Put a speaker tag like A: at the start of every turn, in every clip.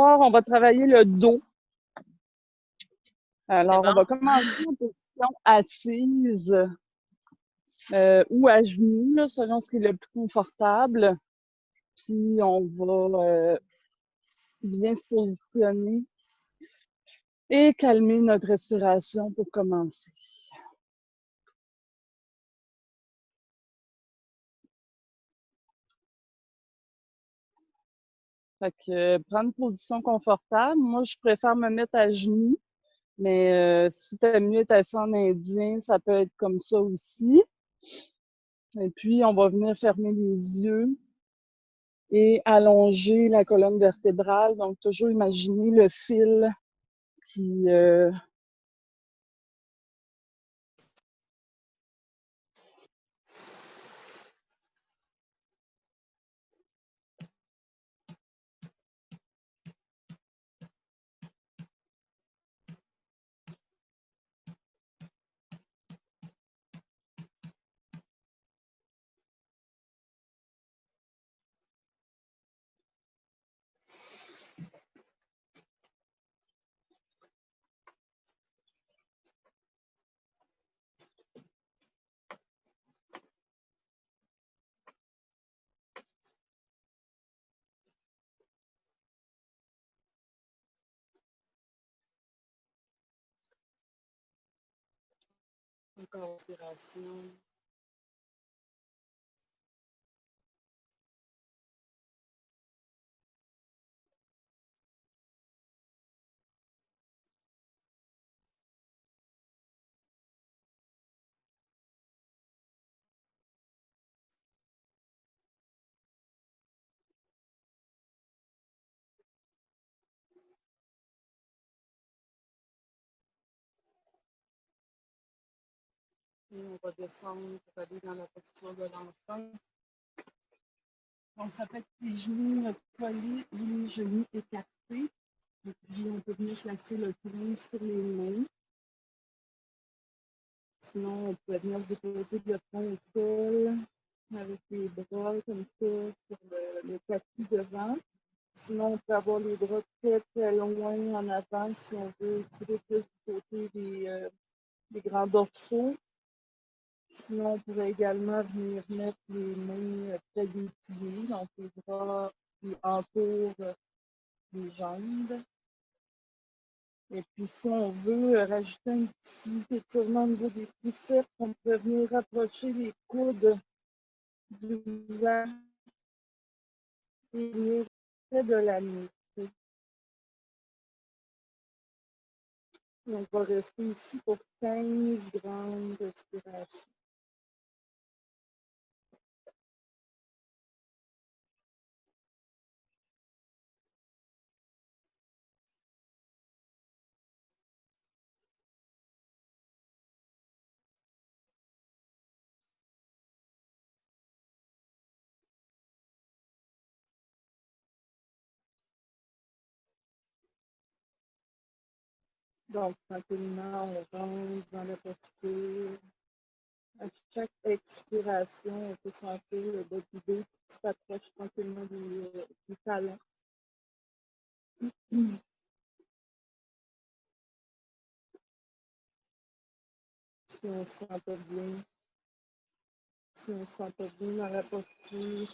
A: On va travailler le dos.
B: C'est
A: Alors, on
B: bon?
A: va commencer en position assise ou à genoux, là, selon ce qui est le plus confortable. Puis, on va bien se positionner et calmer notre respiration pour commencer. Fait que prendre une position confortable. Moi, je préfère me mettre à genoux, mais si t'aimes mieux être assis en indien, ça peut être comme ça aussi. Et puis, on va venir fermer les yeux et allonger la colonne vertébrale. Donc, toujours imaginer le fil qui encore respiration. Et on va descendre pour aller dans la posture de l'enfant. Donc, ça peut être les genoux collés ou les genoux écartés. Et puis, on peut venir placer le pied sur les mains. Sinon, on peut venir déposer le front au sol avec les bras comme ça sur le tapis devant. Sinon, on peut avoir les bras très, très loin en avant si on veut tirer plus du côté des grands dorsaux. Sinon, on pourrait également venir mettre les mains près des pieds, donc les bras qui entourent les jambes. Et puis, si on veut rajouter un petit étirement au niveau des triceps, on peut venir rapprocher les coudes du visage et venir près de la nuque. On va rester ici pour 15 grandes respirations. Donc, tranquillement, on rentre dans la posture. À chaque expiration, on peut sentir le bas du dos qui s'approche tranquillement du talon. Si on ne se sent pas bien, si on ne se sent pas bien dans la posture,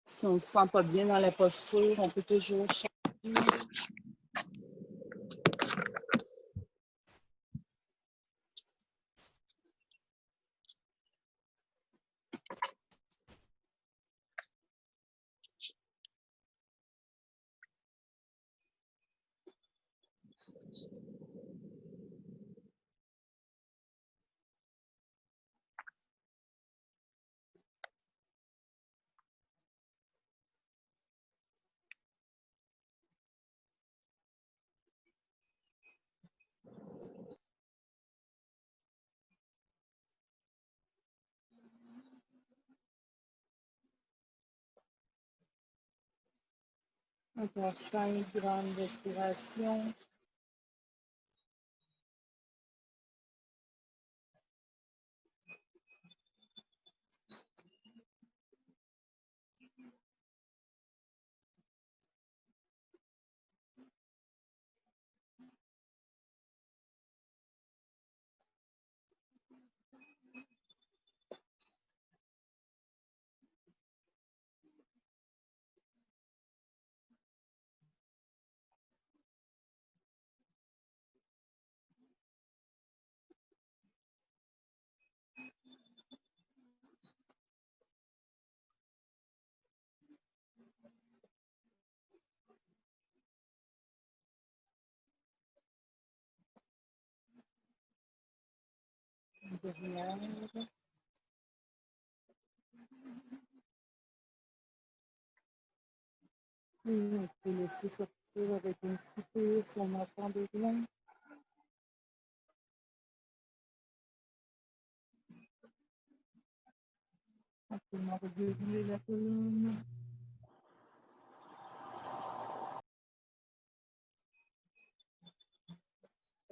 A: si on ne se sent pas bien dans la posture, on peut toujours changer. Encore 5 grandes respirations. Derrière. Et on peut laisser sortir avec un soupir son enfant de loin. Simplement revirer la colonne.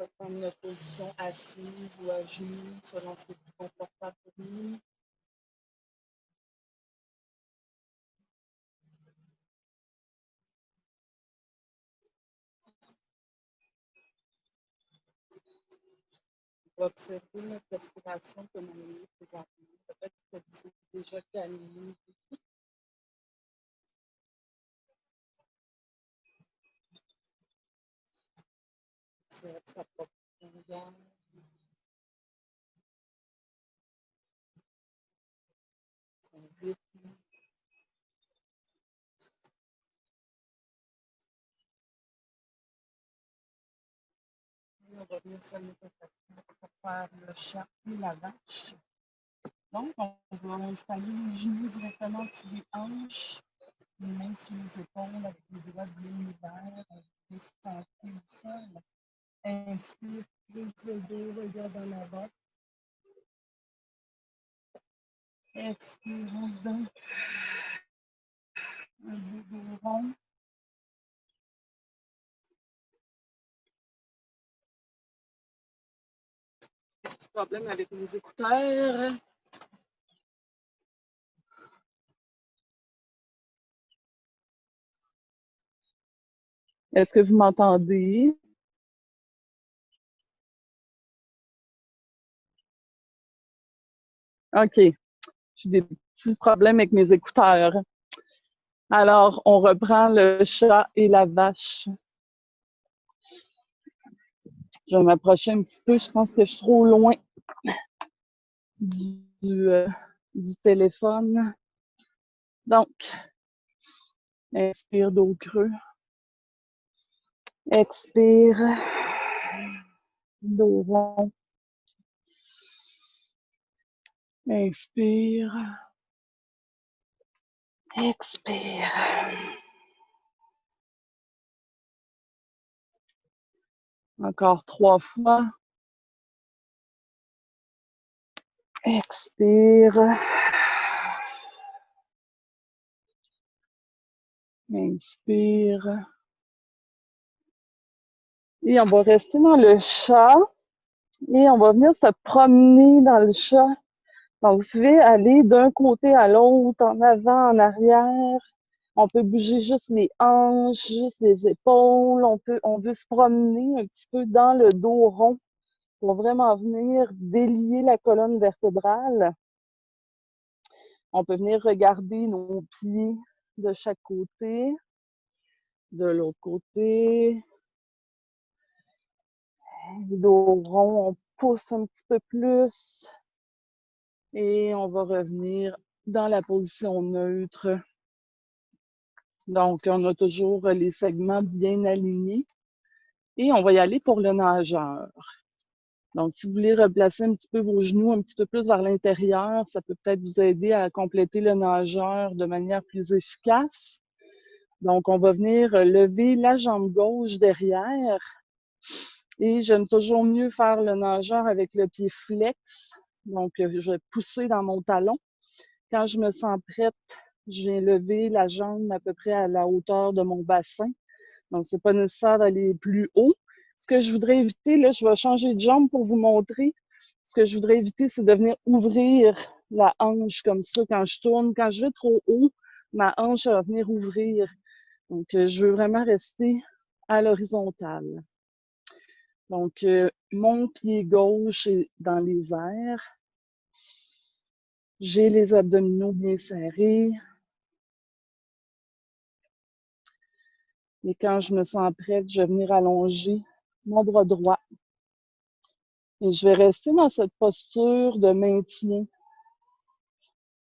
A: On peut prendre notre position assise ou à genoux selon ce qui est plus confortable pour nous. On va observer notre respiration comme on est présentement. Peut-être que c'est déjà calmé. Observe sa propre longueur. Son rythme. Et on va venir se mettre à faire le chat et la vache. Donc, on va installer les genoux directement sur les hanches, les mains sur les épaules avec les doigts bien ouverts. On va sentir le sol. Inspire, prise le dos, regarde en avant. Expire en dedans. Un dos rond. Petit problème avec les écouteurs. Est-ce que vous m'entendez? OK. J'ai des petits problèmes avec mes écouteurs. Alors, on reprend le chat et la vache. Je vais m'approcher un petit peu. Je pense que je suis trop loin du téléphone. Donc, inspire dos creux. Expire. Dos rond. Inspire. Expire. Encore 3 fois. Expire. Inspire. Et on va rester dans le chat. Et on va venir se promener dans le chat. Donc, vous pouvez aller d'un côté à l'autre, en avant, en arrière. On peut bouger juste les hanches, juste les épaules. On veut se promener un petit peu dans le dos rond pour vraiment venir délier la colonne vertébrale. On peut venir regarder nos pieds de chaque côté, de l'autre côté. Le dos rond, on pousse un petit peu plus. Et on va revenir dans la position neutre. Donc, on a toujours les segments bien alignés. Et on va y aller pour le nageur. Donc, si vous voulez replacer un petit peu vos genoux un petit peu plus vers l'intérieur, ça peut peut-être vous aider à compléter le nageur de manière plus efficace. Donc, on va venir lever la jambe gauche derrière. Et j'aime toujours mieux faire le nageur avec le pied flex. Donc, je vais pousser dans mon talon. Quand je me sens prête, J'ai levé la jambe à peu près à la hauteur de mon bassin. Donc, c'est pas nécessaire d'aller plus haut. Ce que je voudrais éviter, là, je vais changer de jambe pour vous montrer. Ce que je voudrais éviter, c'est de venir ouvrir la hanche comme ça quand je tourne. Quand je vais trop haut, ma hanche va venir ouvrir. Donc, je veux vraiment rester à l'horizontale. Donc, mon pied gauche est dans les airs. J'ai les abdominaux bien serrés. Et quand je me sens prête, je vais venir allonger mon bras droit. Et je vais rester dans cette posture de maintien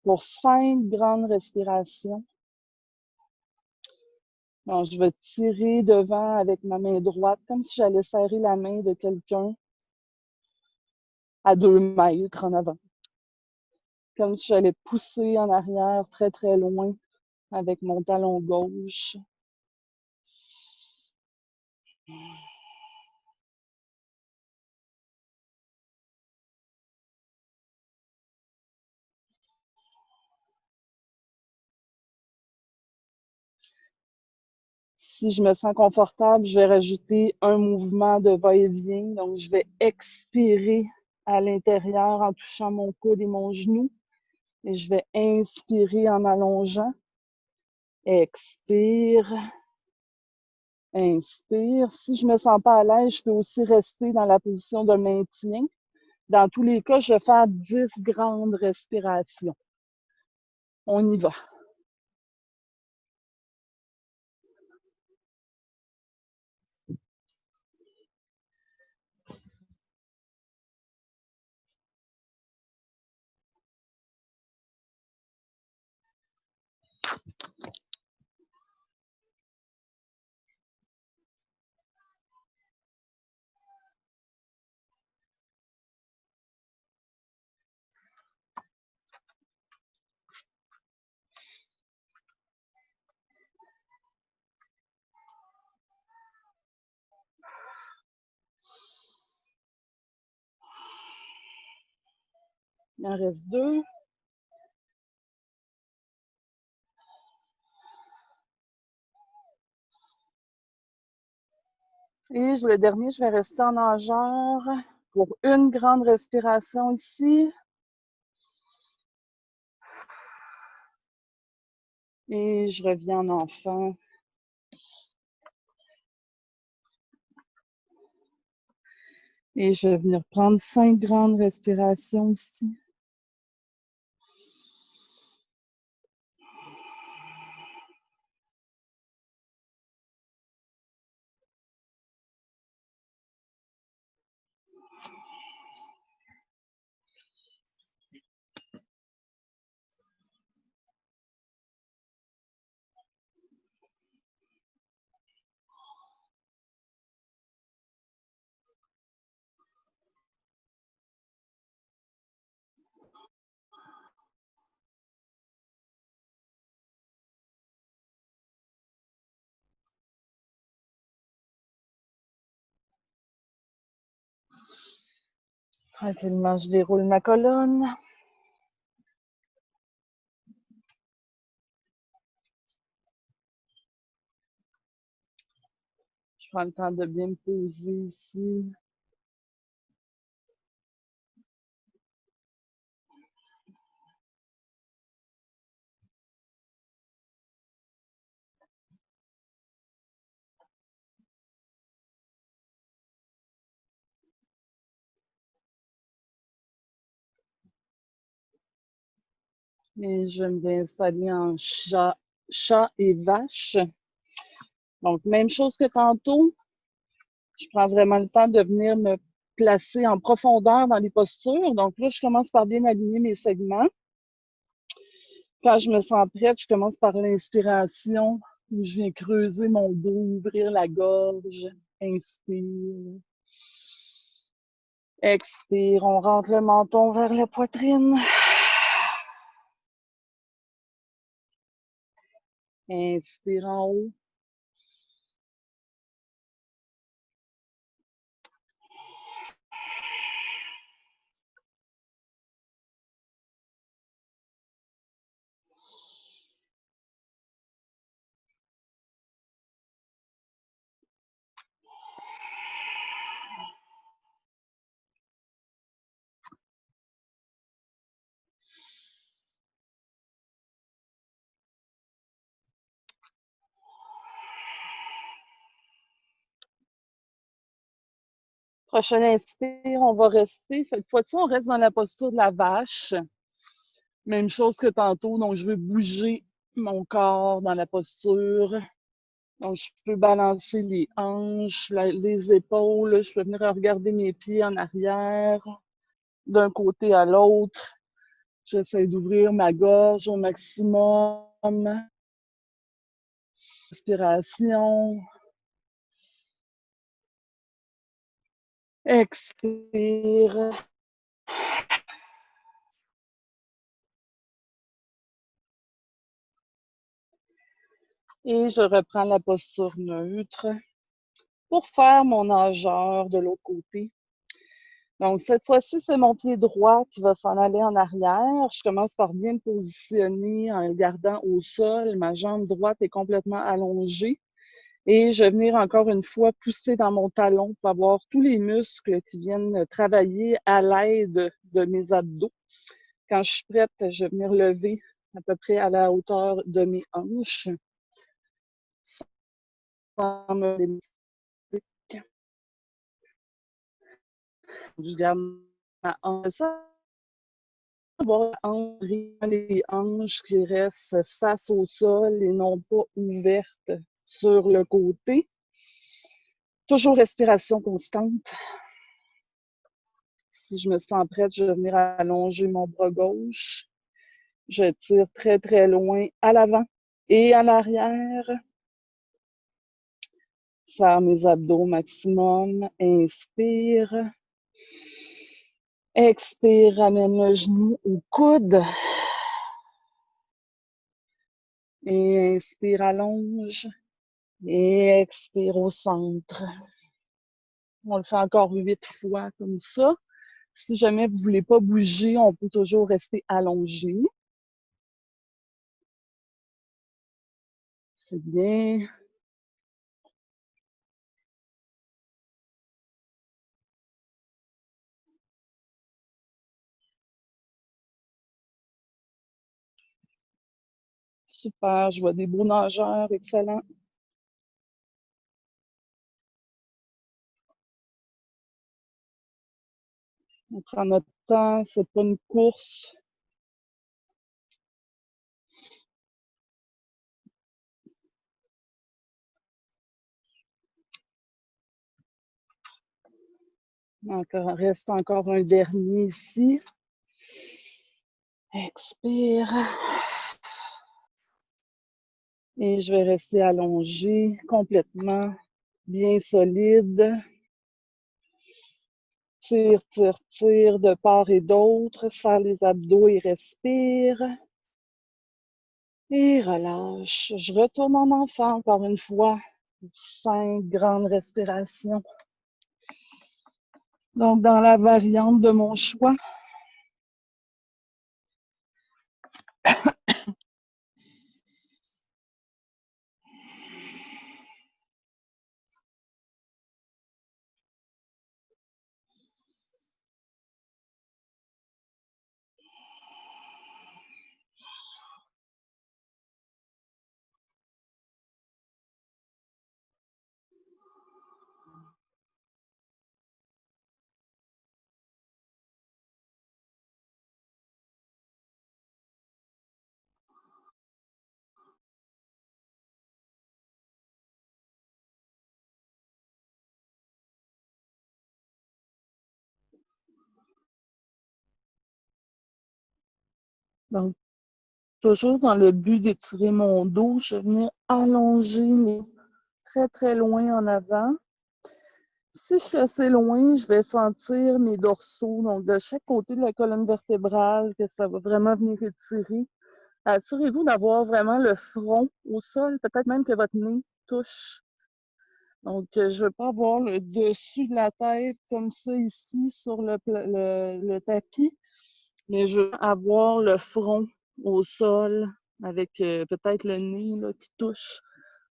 A: pour 5 grandes respirations. Donc, je vais tirer devant avec ma main droite, comme si j'allais serrer la main de quelqu'un à 2 mètres en avant. Comme si j'allais pousser en arrière très, très loin avec mon talon gauche. Si je me sens confortable, je vais rajouter un mouvement de va-et-vient. Donc, je vais expirer à l'intérieur en touchant mon coude et mon genou. Et je vais inspirer en allongeant. Expire. Inspire. Si je me sens pas à l'aise, je peux aussi rester dans la position de maintien. Dans tous les cas, je vais faire 10 grandes respirations. On y va. Il en reste 2. Et le dernier, je vais rester en nageur pour une grande respiration ici. Et je reviens en enfant. Et je vais venir prendre 5 grandes respirations ici. Tranquillement, je déroule ma colonne. Je prends le temps de bien me poser ici. Et je vais me réinstaller en chat et vache. Donc, même chose que tantôt. Je prends vraiment le temps de venir me placer en profondeur dans les postures. Donc là, je commence par bien aligner mes segments. Quand je me sens prête, je commence par l'inspiration, où je viens creuser mon dos, ouvrir la gorge. Inspire. Expire. On rentre le menton vers la poitrine. Inspire en haut. Prochaine inspire, on va rester. Cette fois-ci, on reste dans la posture de la vache. Même chose que tantôt, donc je veux bouger mon corps dans la posture. Donc, je peux balancer les hanches, les épaules. Je peux venir regarder mes pieds en arrière, d'un côté à l'autre. J'essaie d'ouvrir ma gorge au maximum. Inspiration. Expire. Et je reprends la posture neutre pour faire mon nageur de l'autre côté. Donc, cette fois-ci, c'est mon pied droit qui va s'en aller en arrière. Je commence par bien me positionner en le gardant au sol. Ma jambe droite est complètement allongée. Et je vais venir encore une fois pousser dans mon talon pour avoir tous les muscles qui viennent travailler à l'aide de mes abdos. Quand je suis prête, je vais venir lever à peu près à la hauteur de mes hanches. Sans me limiter. Je garde ma hanche. Les hanches qui restent face au sol et non pas ouvertes sur le côté. Toujours respiration constante. Si je me sens prête, je vais venir allonger mon bras gauche. Je tire très, très loin à l'avant et à l'arrière. Serre mes abdos au maximum. Inspire. Expire, ramène le genou au coude. Et inspire, allonge. Et expire au centre. On le fait encore 8 fois comme ça. Si jamais vous ne voulez pas bouger, on peut toujours rester allongé. C'est bien. Super, je vois des beaux nageurs, excellent. On prend notre temps, c'est pas une course. Encore, reste encore un dernier ici. Expire. Et je vais rester allongée complètement, bien solide. Tire, tire, tire de part et d'autre. Serre les abdos et respire. Et relâche. Je retourne en enfant encore une fois. 5 grandes respirations. Donc, dans la variante de mon choix. Donc, toujours dans le but d'étirer mon dos, je vais venir allonger très, très loin en avant. Si je suis assez loin, je vais sentir mes dorsaux, donc de chaque côté de la colonne vertébrale, que ça va vraiment venir étirer. Assurez-vous d'avoir vraiment le front au sol, peut-être même que votre nez touche. Donc, je ne veux pas avoir le dessus de la tête comme ça ici sur le tapis, mais je veux avoir le front au sol avec peut-être le nez là, qui touche.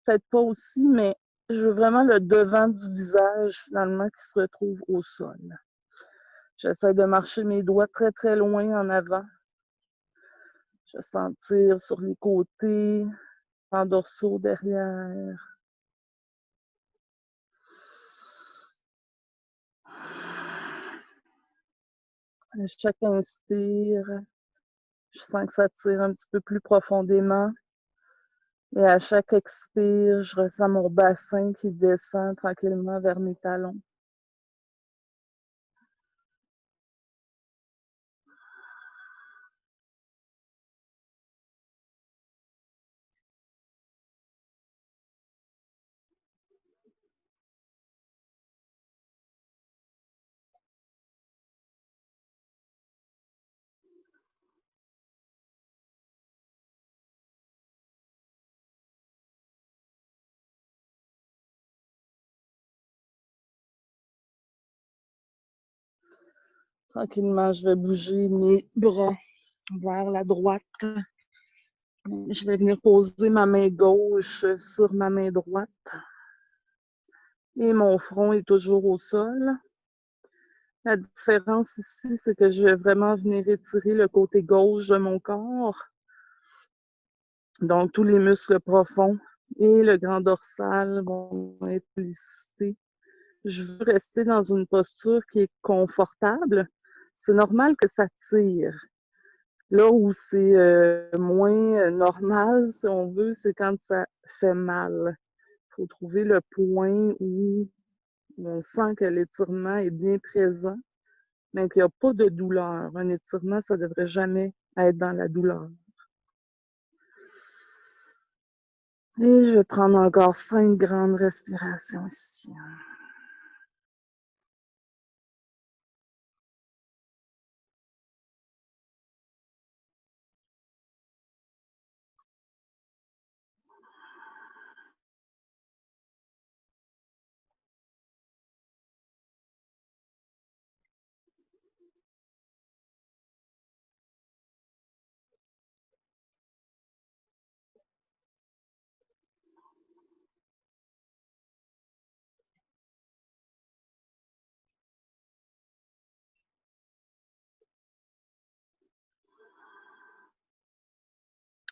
A: Peut-être pas aussi, mais je veux vraiment le devant du visage finalement qui se retrouve au sol. J'essaie de marcher mes doigts très très loin en avant. Je vais sentir sur les côtés, en dorsaux derrière. À chaque inspire, je sens que ça tire un petit peu plus profondément. Et à chaque expire, je ressens mon bassin qui descend tranquillement vers mes talons. Tranquillement, je vais bouger mes bras vers la droite. Je vais venir poser ma main gauche sur ma main droite. Et mon front est toujours au sol. La différence ici, c'est que je vais vraiment venir étirer le côté gauche de mon corps. Donc, tous les muscles profonds et le grand dorsal vont être sollicités. Je veux rester dans une posture qui est confortable. C'est normal que ça tire. Là où c'est moins normal, si on veut, c'est quand ça fait mal. Il faut trouver le point où on sent que l'étirement est bien présent, mais qu'il n'y a pas de douleur. Un étirement, ça ne devrait jamais être dans la douleur. Et je vais prendre encore 5 grandes respirations ici.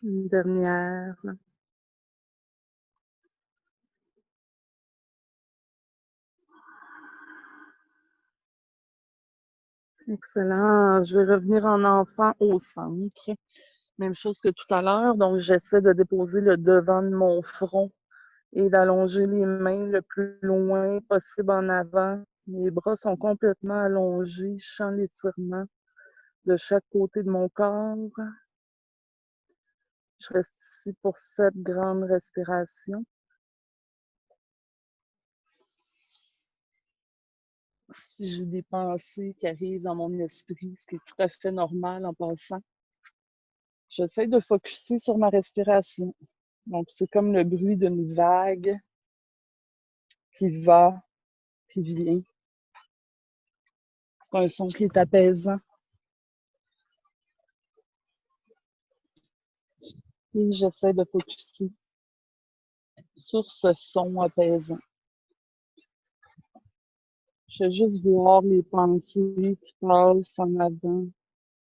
A: Une dernière. Excellent. Je vais revenir en enfant au centre. Même chose que tout à l'heure. Donc, j'essaie de déposer le devant de mon front et d'allonger les mains le plus loin possible en avant. Les bras sont complètement allongés. Je sens l'étirement de chaque côté de mon corps. Je reste ici pour 7 grandes respirations. Si j'ai des pensées qui arrivent dans mon esprit, ce qui est tout à fait normal en passant, j'essaie de focusser sur ma respiration. Donc, c'est comme le bruit d'une vague qui va, qui vient. C'est un son qui est apaisant. Et j'essaie de focusser sur ce son apaisant. Je vais juste voir les pensées qui passent en avant.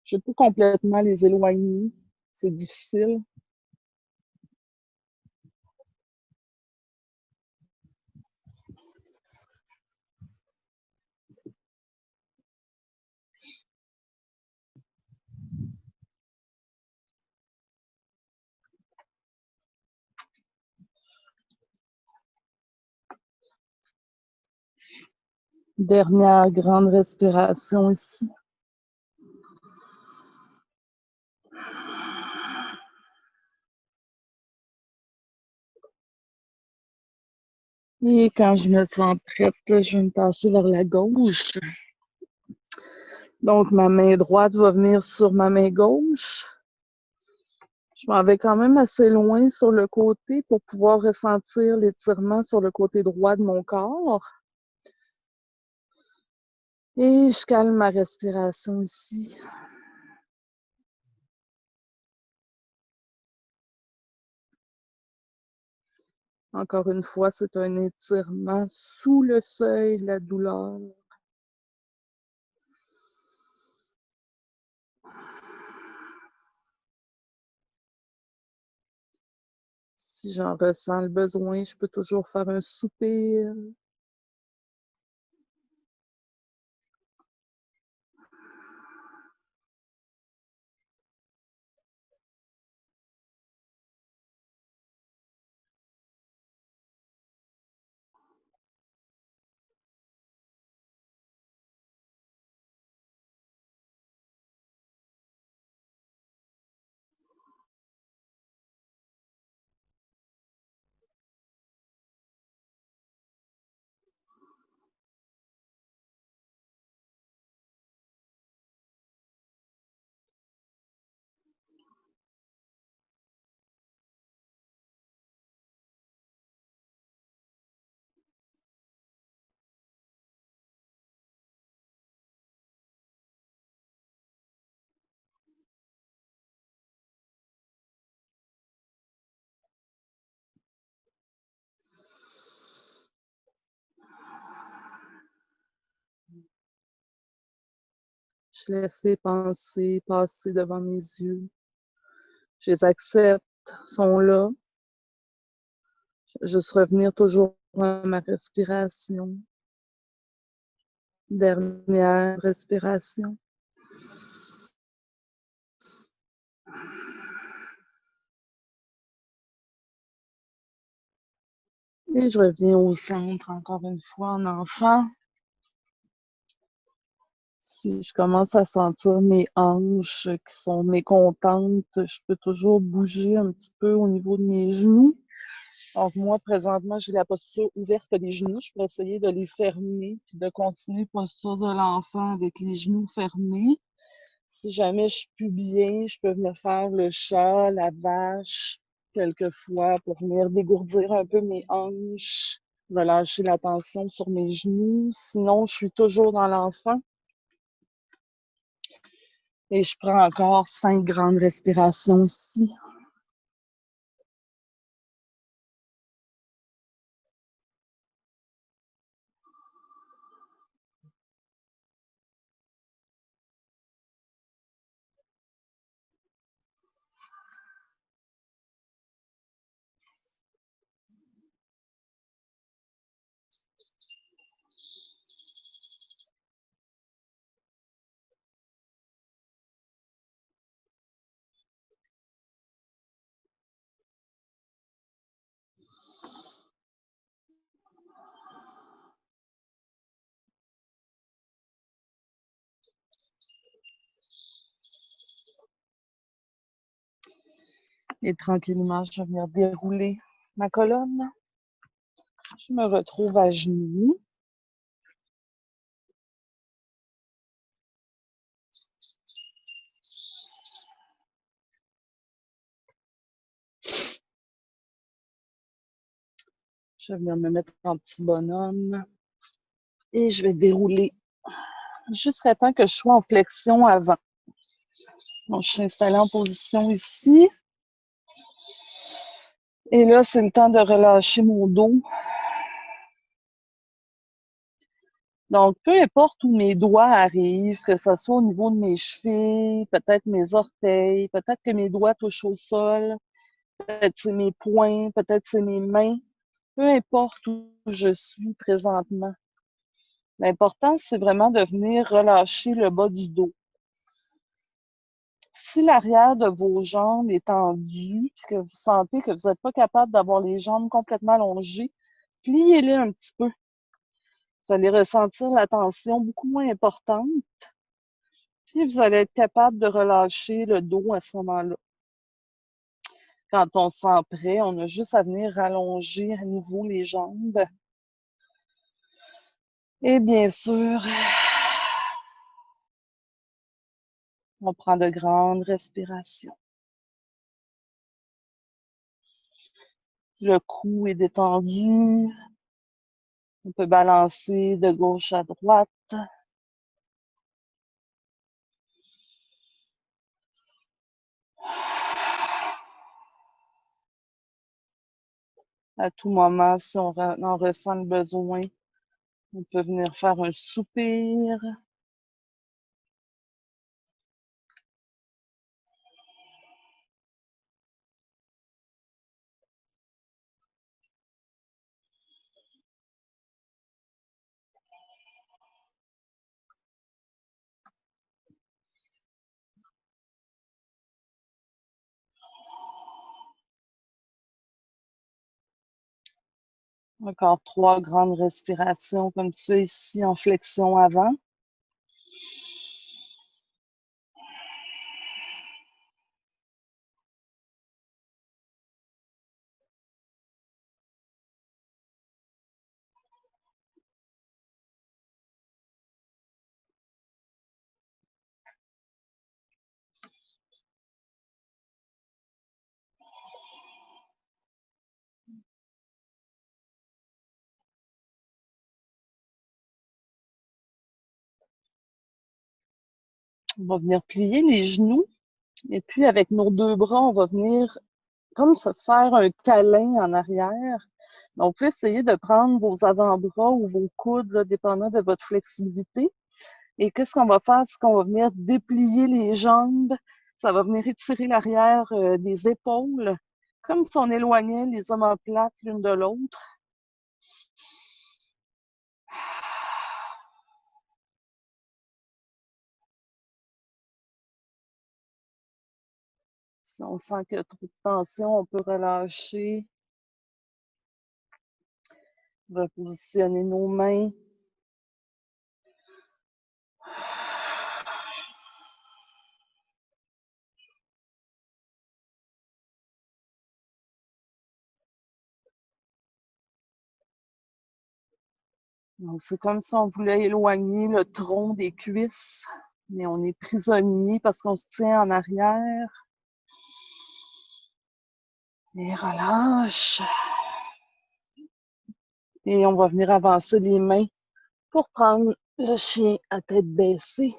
A: Je peux complètement les éloigner. C'est difficile. Dernière grande respiration ici. Et quand je me sens prête, je vais me tasser vers la gauche. Donc, ma main droite va venir sur ma main gauche. Je m'en vais quand même assez loin sur le côté pour pouvoir ressentir l'étirement sur le côté droit de mon corps. Et je calme ma respiration ici. Encore une fois, c'est un étirement sous le seuil de la douleur. Si j'en ressens le besoin, je peux toujours faire un soupir. Je laisse les pensées passer devant mes yeux. Je les accepte, sont là. Juste revenir toujours à ma respiration. Dernière respiration. Et je reviens au centre encore une fois en enfant. Si je commence à sentir mes hanches qui sont mécontentes, je peux toujours bouger un petit peu au niveau de mes genoux. Donc moi, présentement, j'ai la posture ouverte des genoux. Je peux essayer de les fermer puis de continuer posture de l'enfant avec les genoux fermés. Si jamais je suis plus bien, je peux venir faire le chat, la vache, quelquefois pour venir dégourdir un peu mes hanches, relâcher la tension sur mes genoux. Sinon, je suis toujours dans l'enfant. Et je prends encore 5 grandes respirations ici. Et tranquillement, je vais venir dérouler ma colonne. Je me retrouve à genoux. Je vais venir me mettre en petit bonhomme. Et je vais dérouler jusqu'à temps que je sois en flexion avant. Donc, je suis installée en position ici. Et là, c'est le temps de relâcher mon dos. Donc, peu importe où mes doigts arrivent, que ce soit au niveau de mes chevilles, peut-être mes orteils, peut-être que mes doigts touchent au sol, peut-être c'est mes poings, peut-être c'est mes mains, peu importe où je suis présentement. L'important, c'est vraiment de venir relâcher le bas du dos. Si l'arrière de vos jambes est tendu, puis que vous sentez que vous n'êtes pas capable d'avoir les jambes complètement allongées, pliez-les un petit peu. Vous allez ressentir la tension beaucoup moins importante, puis vous allez être capable de relâcher le dos à ce moment-là. Quand on se sent prêt, on a juste à venir rallonger à nouveau les jambes. Et bien sûr, on prend de grandes respirations. Le cou est détendu. On peut balancer de gauche à droite. À tout moment, si on en ressent le besoin, on peut venir faire un soupir. Encore 3 grandes respirations comme ça ici en flexion avant. On va venir plier les genoux. Et puis, avec nos 2 bras, on va venir comme se faire un câlin en arrière. Donc, vous pouvez essayer de prendre vos avant-bras ou vos coudes, là, dépendant de votre flexibilité. Et qu'est-ce qu'on va faire? C'est qu'on va venir déplier les jambes. Ça va venir étirer l'arrière des épaules, comme si on éloignait les omoplates l'une de l'autre. Si on sent qu'il y a trop de tension, on peut relâcher, repositionner nos mains. Donc, c'est comme si on voulait éloigner le tronc des cuisses, mais on est prisonnier parce qu'on se tient en arrière. Et relâche. Et on va venir avancer les mains pour prendre le chien à tête baissée.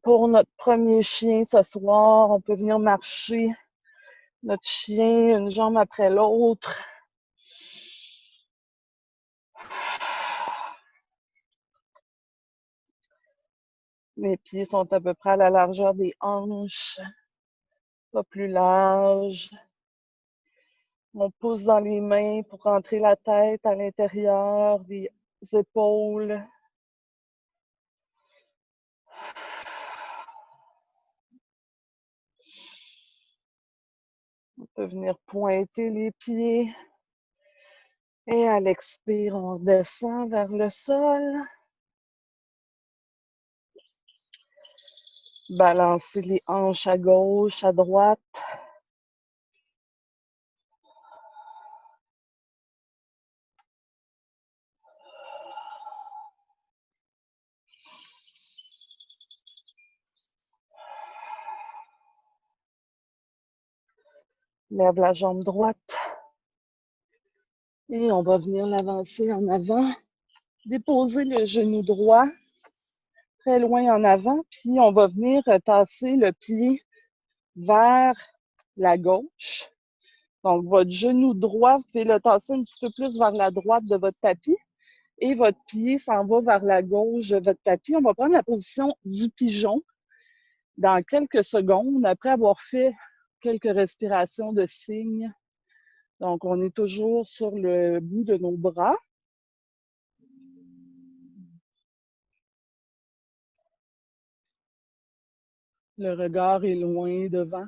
A: Pour notre premier chien ce soir, on peut venir marcher notre chien une jambe après l'autre. Les pieds sont à peu près à la largeur des hanches, pas plus large. On pousse dans les mains pour rentrer la tête à l'intérieur des épaules. On peut venir pointer les pieds. Et à l'expire, on descend vers le sol. Balancer les hanches à gauche, à droite. Lève la jambe droite. Et on va venir l'avancer en avant. Déposer le genou droit très loin en avant. Puis on va venir tasser le pied vers la gauche. Donc, votre genou droit, vous pouvez le tasser un petit peu plus vers la droite de votre tapis. Et votre pied s'en va vers la gauche de votre tapis. On va prendre la position du pigeon dans quelques secondes après avoir fait quelques respirations de cygne. Donc, on est toujours sur le bout de nos bras. Le regard est loin devant.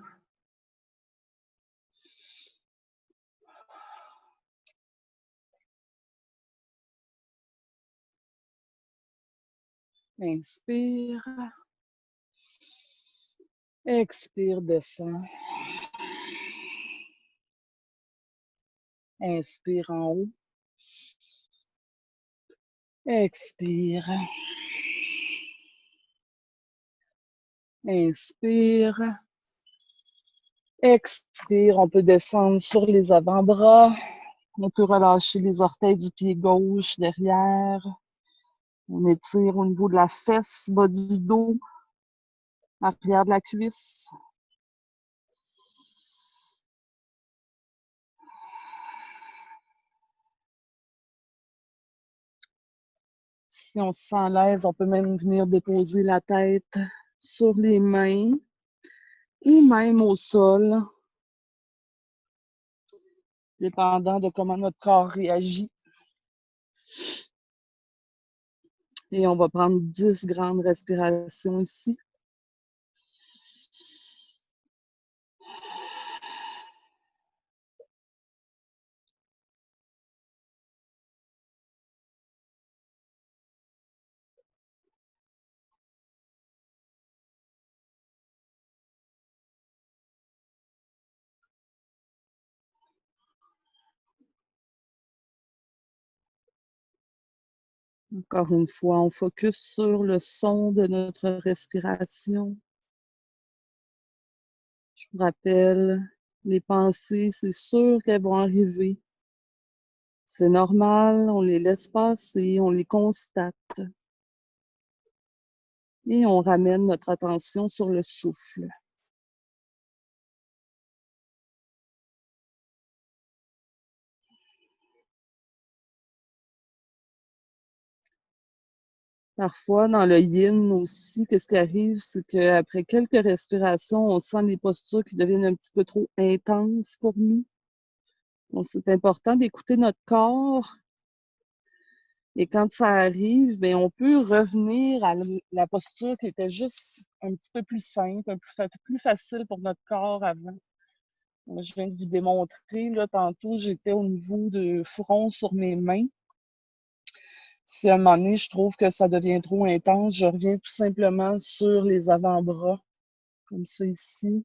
A: Inspire. Expire, descend. Inspire en haut. Expire. Inspire. Expire. On peut descendre sur les avant-bras. On peut relâcher les orteils du pied gauche derrière. On étire au niveau de la fesse, bas du dos, arrière de la cuisse. Si on se sent à l'aise, on peut même venir déposer la tête sur les mains ou même au sol, dépendant de comment notre corps réagit. Et on va prendre 10 grandes respirations ici. Encore une fois, on focus sur le son de notre respiration. Je vous rappelle, les pensées, c'est sûr qu'elles vont arriver. C'est normal, on les laisse passer, on les constate. Et on ramène notre attention sur le souffle. Parfois, dans le yin aussi, qu'est-ce qui arrive, c'est qu'après quelques respirations, on sent les postures qui deviennent un petit peu trop intenses pour nous. Donc, c'est important d'écouter notre corps. Et quand ça arrive, bien, on peut revenir à la posture qui était juste un petit peu plus simple, un peu plus facile pour notre corps avant. Moi, je viens de vous démontrer, là, tantôt, j'étais au niveau de front sur mes mains. Si à un moment donné, je trouve que ça devient trop intense, je reviens tout simplement sur les avant-bras, comme ça ici.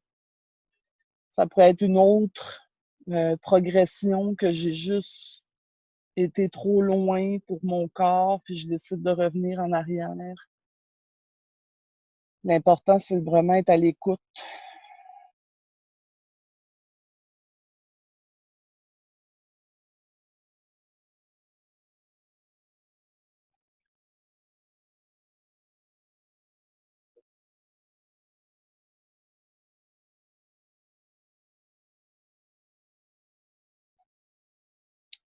A: Ça pourrait être une autre progression que j'ai juste été trop loin pour mon corps, puis je décide de revenir en arrière. L'important, c'est de vraiment être à l'écoute.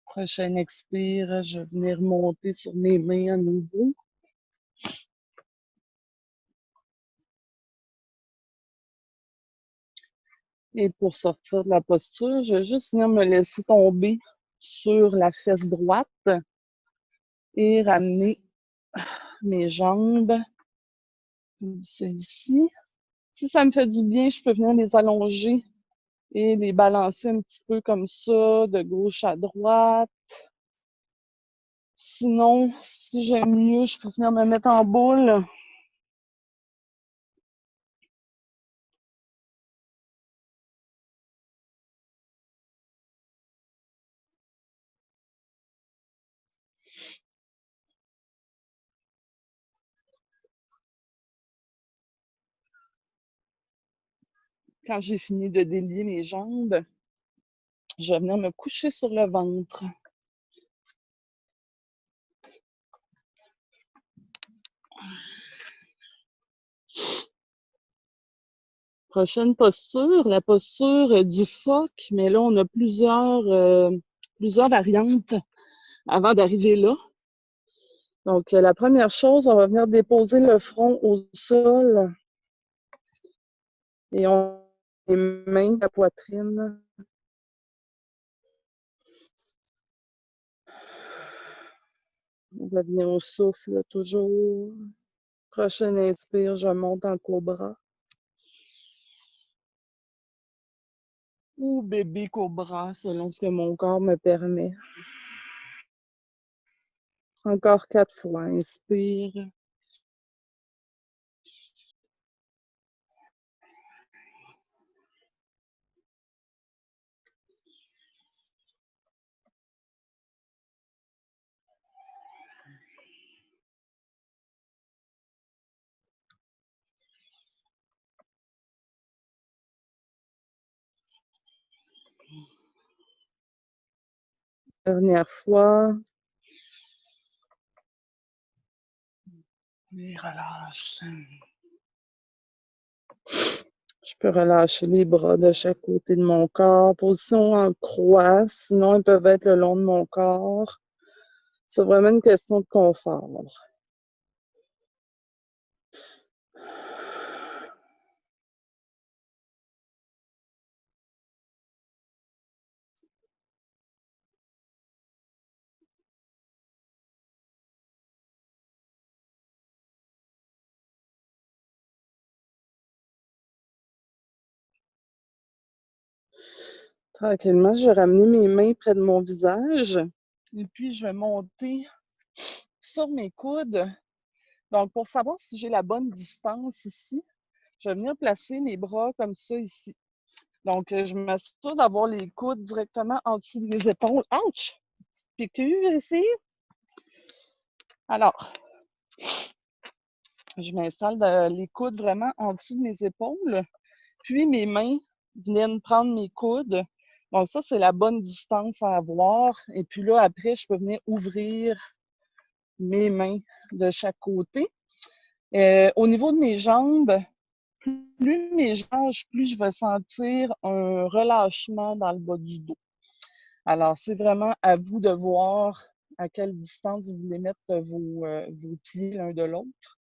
A: Prochaine expire, je vais venir monter sur mes mains à nouveau. Et pour sortir de la posture, je vais juste venir me laisser tomber sur la fesse droite et ramener mes jambes comme ça ici. Si ça me fait du bien, je peux venir les allonger et les balancer un petit peu comme ça, de gauche à droite. Sinon, si j'aime mieux, je peux venir me mettre en boule. Quand j'ai fini de délier mes jambes, je vais venir me coucher sur le ventre. Prochaine posture, la posture du phoque, mais là, on a plusieurs variantes avant d'arriver là. Donc, la première chose, on va venir déposer le front au sol et on les mains à la poitrine. On va venir au souffle toujours. Prochaine inspire, je monte en cobra. Ou bébé cobra, selon ce que mon corps me permet. Encore 4 fois. Inspire. Dernière fois. Et relâche. Je peux relâcher les bras de chaque côté de mon corps. Position en croix, sinon ils peuvent être le long de mon corps. C'est vraiment une question de confort. Tranquillement, je vais ramener mes mains près de mon visage. Et puis, je vais monter sur mes coudes. Donc, pour savoir si j'ai la bonne distance ici, je vais venir placer mes bras comme ça ici. Donc, je m'assure d'avoir les coudes directement en dessous des épaules. Ouch! Petite piqûre ici. Alors, je m'installe les coudes vraiment en dessous de mes épaules. Puis, mes mains viennent prendre mes coudes. Donc, ça, c'est la bonne distance à avoir. Et puis là, après, je peux venir ouvrir mes mains de chaque côté. Au niveau de mes jambes, plus mes jambes, plus je vais sentir un relâchement dans le bas du dos. Alors, c'est vraiment à vous de voir à quelle distance vous voulez mettre vos pieds l'un de l'autre.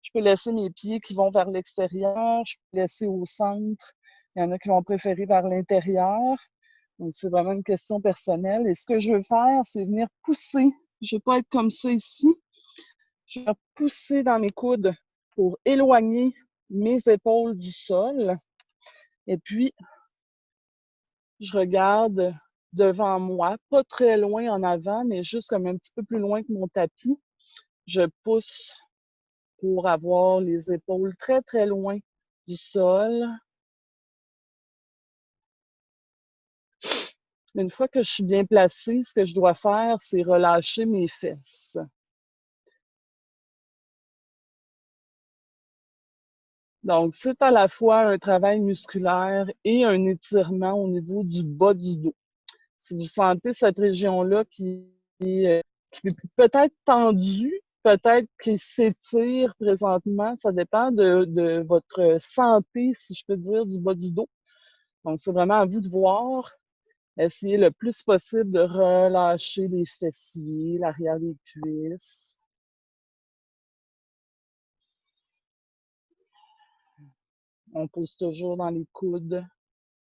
A: Je peux laisser mes pieds qui vont vers l'extérieur, je peux laisser au centre. Il y en a qui vont préférer vers l'intérieur. Donc, c'est vraiment une question personnelle. Et ce que je veux faire, c'est venir pousser. Je ne vais pas être comme ça ici. Je vais pousser dans mes coudes pour éloigner mes épaules du sol. Et puis, je regarde devant moi, pas très loin en avant, mais juste comme un petit peu plus loin que mon tapis. Je pousse pour avoir les épaules très, très loin du sol. Une fois que je suis bien placée, ce que je dois faire, c'est relâcher mes fesses. Donc, c'est à la fois un travail musculaire et un étirement au niveau du bas du dos. Si vous sentez cette région-là qui est peut-être tendue, peut-être qui s'étire présentement, ça dépend de votre santé, si je peux dire, du bas du dos. Donc, c'est vraiment à vous de voir. Essayez le plus possible de relâcher les fessiers, l'arrière des cuisses. On pousse toujours dans les coudes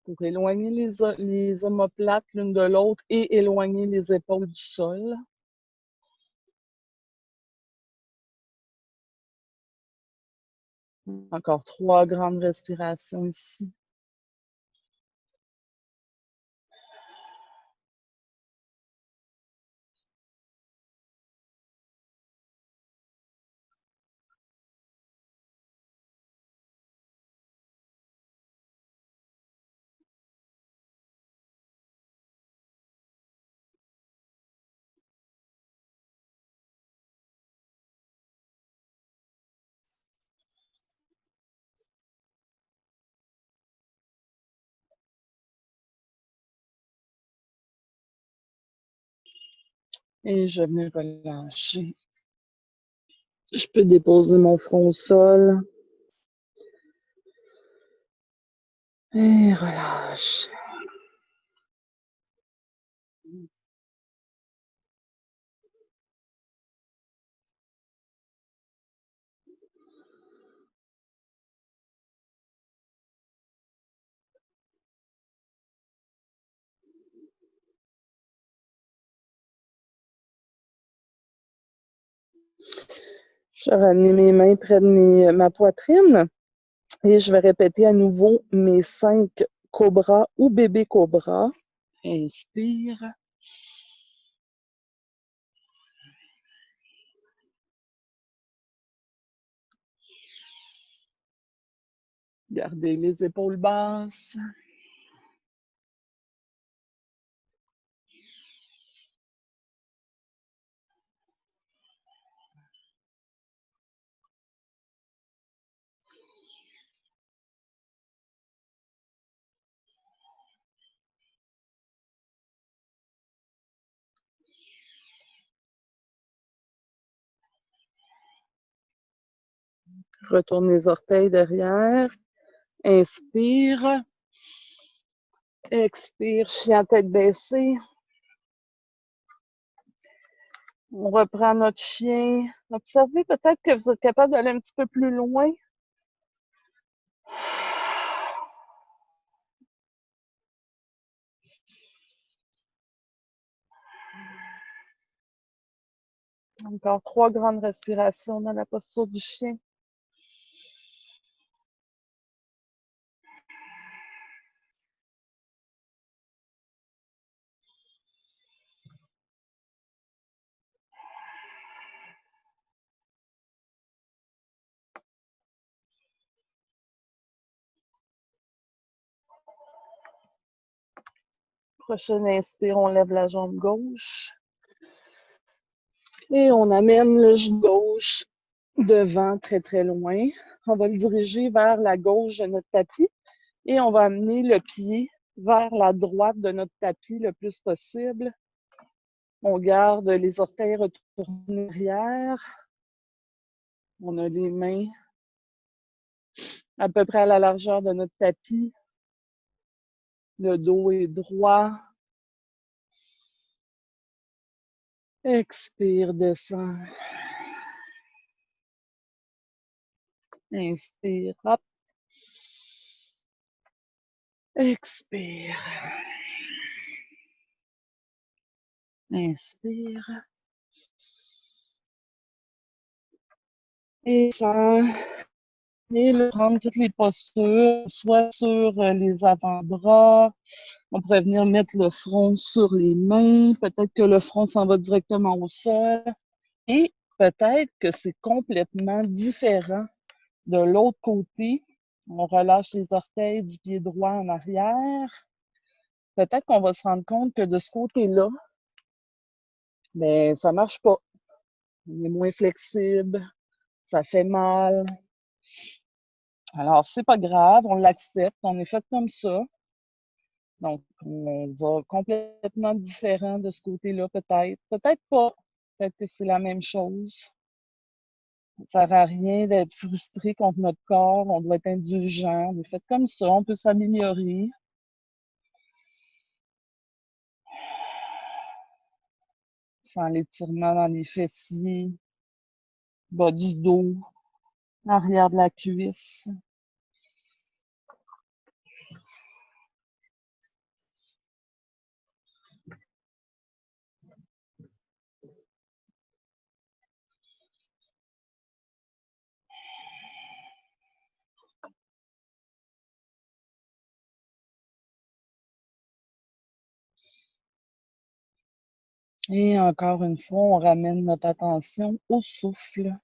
A: pour éloigner les omoplates l'une de l'autre et éloigner les épaules du sol. Encore 3 grandes respirations ici. Et je vais relâcher. Je peux déposer mon front au sol. Et relâche. Je vais ramener mes mains près de ma poitrine et je vais répéter à nouveau mes 5 cobras ou bébés cobras. Inspire. Gardez les épaules basses. Retourne les orteils derrière. Inspire. Expire, chien tête baissée. On reprend notre chien. Observez peut-être que vous êtes capable d'aller un petit peu plus loin. Encore 3 grandes respirations dans la posture du chien. Prochaine inspire, on lève la jambe gauche. Et on amène le genou gauche devant, très très loin. On va le diriger vers la gauche de notre tapis et on va amener le pied vers la droite de notre tapis le plus possible. On garde les orteils retournés arrière. On a les mains à peu près à la largeur de notre tapis. Le dos est droit. Expire, descends. Inspire, hop. Expire. Inspire. Et ça. Et là, prendre toutes les postures, soit sur les avant-bras. On pourrait venir mettre le front sur les mains. Peut-être que le front s'en va directement au sol. Et peut-être que c'est complètement différent de l'autre côté. On relâche les orteils du pied droit en arrière. Peut-être qu'on va se rendre compte que de ce côté-là, ben, ça marche pas. On est moins flexible, ça fait mal. Alors, c'est pas grave, on l'accepte, on est fait comme ça. Donc, on va complètement différent de ce côté-là, peut-être. Peut-être pas. Peut-être que c'est la même chose. Ça sert à rien d'être frustré contre notre corps. On doit être indulgent. On est fait comme ça. On peut s'améliorer. Sans l'étirement dans les fessiers, bas du dos, arrière de la cuisse. Et encore une fois, on ramène notre attention au souffle.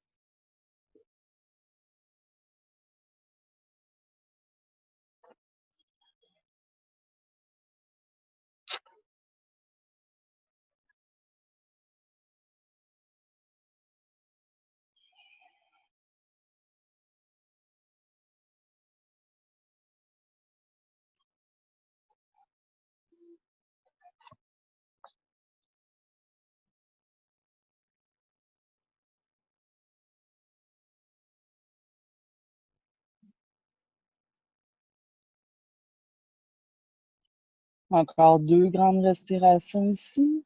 A: Encore 2 grandes respirations ici.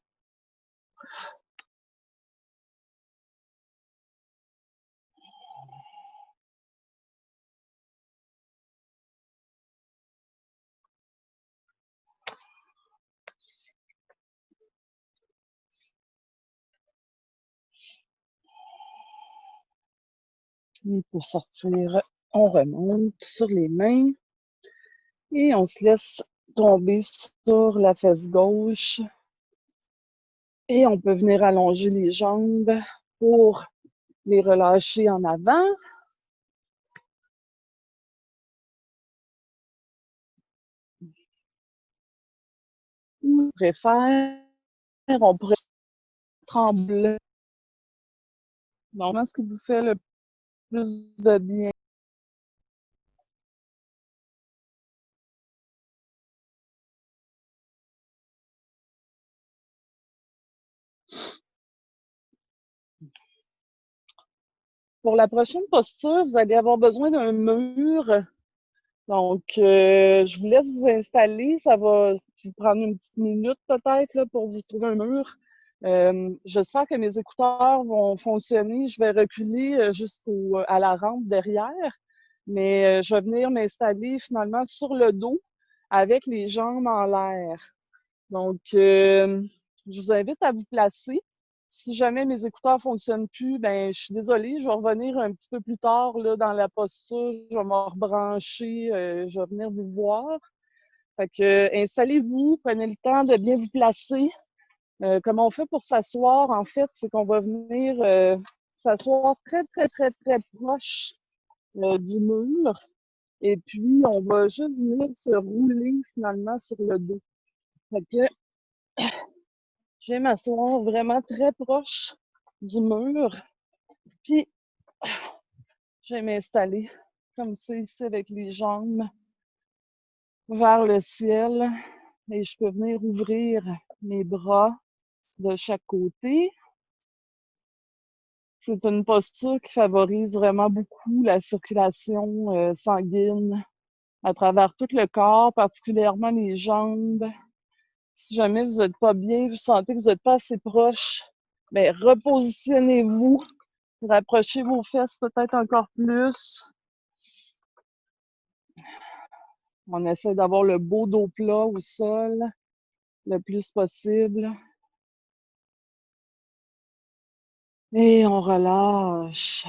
A: Et pour sortir, on remonte sur les mains et on se laisse tomber sur la fesse gauche. Et on peut venir allonger les jambes pour les relâcher en avant. On préfère, on pourrait trembler. Normalement, ce qui vous fait le plus de bien. Pour la prochaine posture, vous allez avoir besoin d'un mur. Donc, je vous laisse vous installer. Ça va vous prendre une petite minute peut-être là, pour vous trouver un mur. J'espère que mes écouteurs vont fonctionner. Je vais reculer à la rampe derrière, mais je vais venir m'installer finalement sur le dos avec les jambes en l'air. Donc, je vous invite à vous placer. Si jamais mes écouteurs ne fonctionnent plus, ben je suis désolée, je vais revenir un petit peu plus tard là, dans la posture, je vais me rebrancher, je vais venir vous voir. Fait que installez-vous, prenez le temps de bien vous placer. Comment on fait pour s'asseoir, en fait, c'est qu'on va venir s'asseoir très, très, très, très proche du mur. Et puis, on va juste venir se rouler finalement sur le dos. Fait que je vais m'asseoir vraiment très proche du mur. Puis, je vais m'installer comme ça ici avec les jambes vers le ciel. Et je peux venir ouvrir mes bras de chaque côté. C'est une posture qui favorise vraiment beaucoup la circulation sanguine à travers tout le corps, particulièrement les jambes. Si jamais vous n'êtes pas bien, vous sentez que vous n'êtes pas assez proche Mais repositionnez-vous, rapprochez vos fesses peut-être encore plus. On essaie d'avoir le beau dos plat au sol le plus possible. Et on relâche.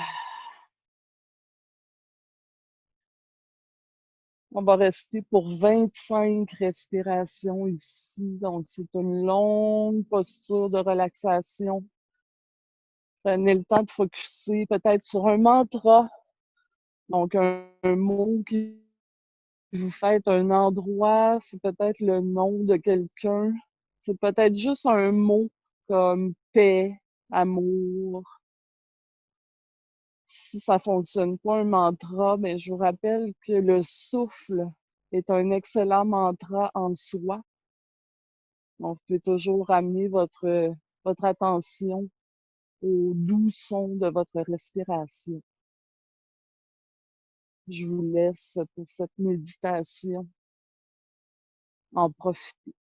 A: On va rester pour 25 respirations ici. Donc, c'est une longue posture de relaxation. Prenez le temps de focusser peut-être sur un mantra. Donc, un mot qui vous faites, un endroit, c'est peut-être le nom de quelqu'un. C'est peut-être juste un mot comme paix, amour. Si ça fonctionne pas un mantra, mais je vous rappelle que le souffle est un excellent mantra en soi. Donc, vous pouvez toujours ramener votre attention au doux son de votre respiration. Je vous laisse pour cette méditation en profiter.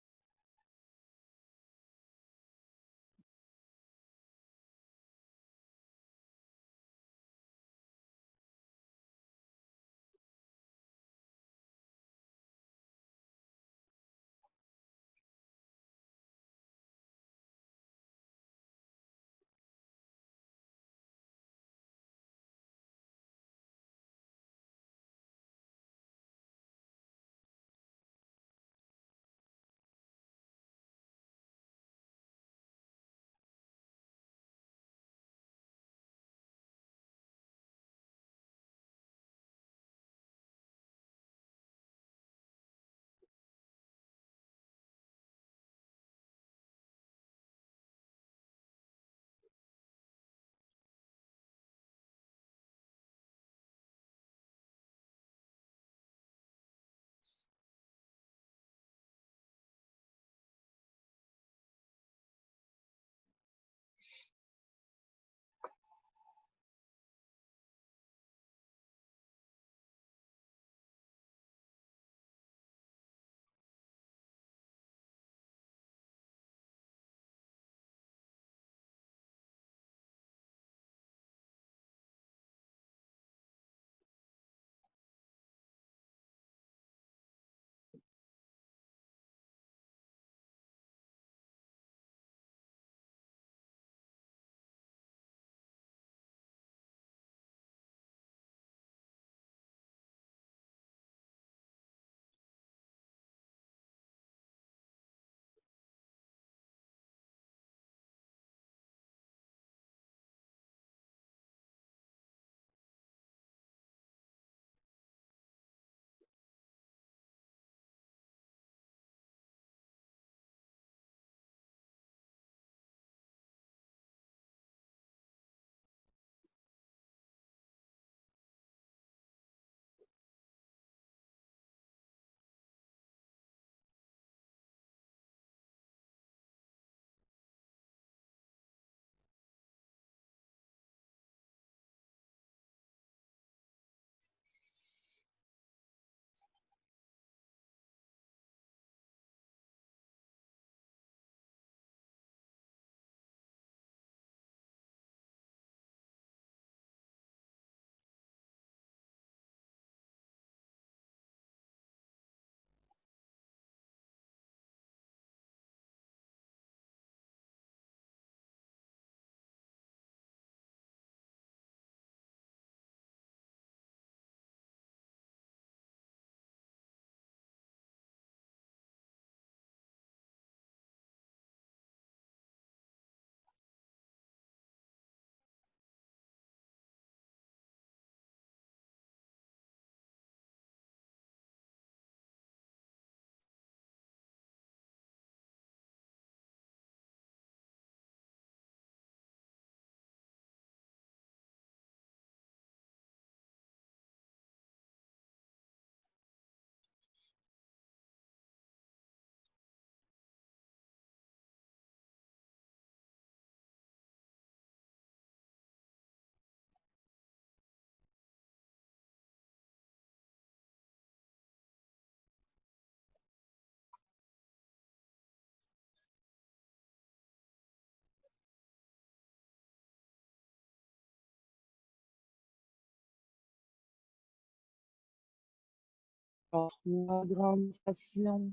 A: 3 grandes stations.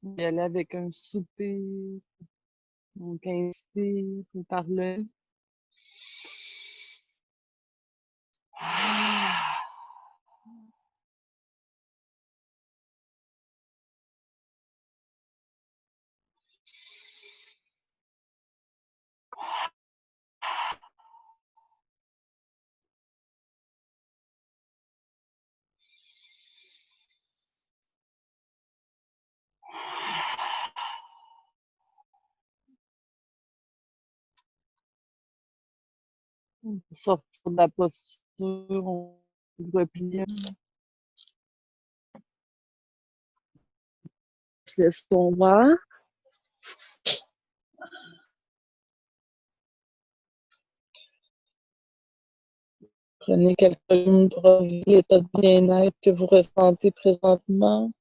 A: On va y aller avec un soupir. Donc, inspire par le nez. Pour sortir de la posture, on replie, on se laisse tomber. Prenez quelques minutes pour revivre l'état de bien-être que vous ressentez présentement.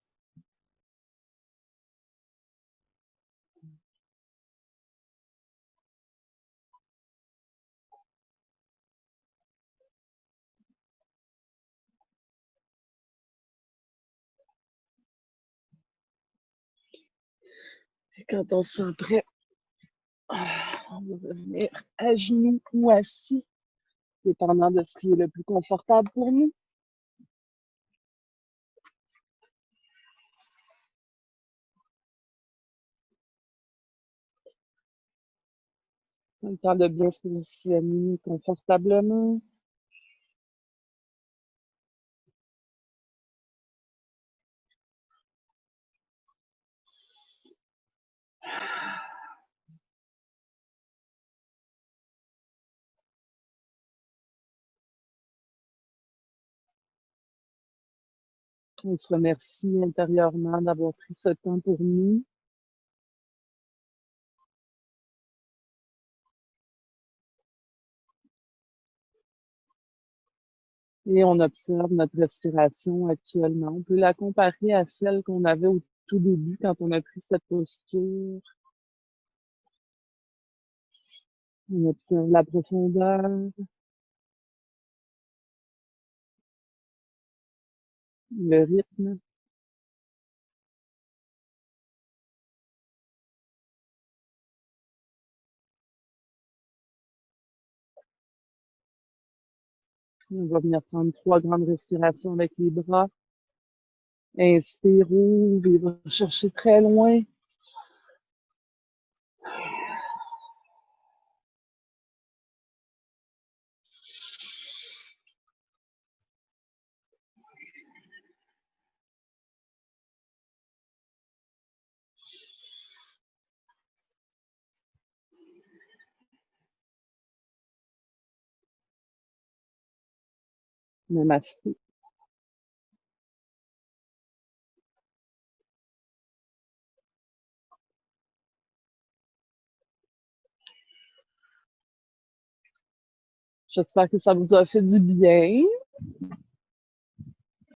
A: Et quand on se sent prêt, on va revenir à genoux ou assis, dépendant de ce qui est le plus confortable pour nous. Le temps de bien se positionner confortablement. On se remercie intérieurement d'avoir pris ce temps pour nous. Et on observe notre respiration actuellement. On peut la comparer à celle qu'on avait au tout début quand on a pris cette posture. On observe la profondeur, le rythme. On va venir prendre 3 grandes respirations avec les bras. Inspire, ouvre et va chercher très loin. Namasté. J'espère que ça vous a fait du bien.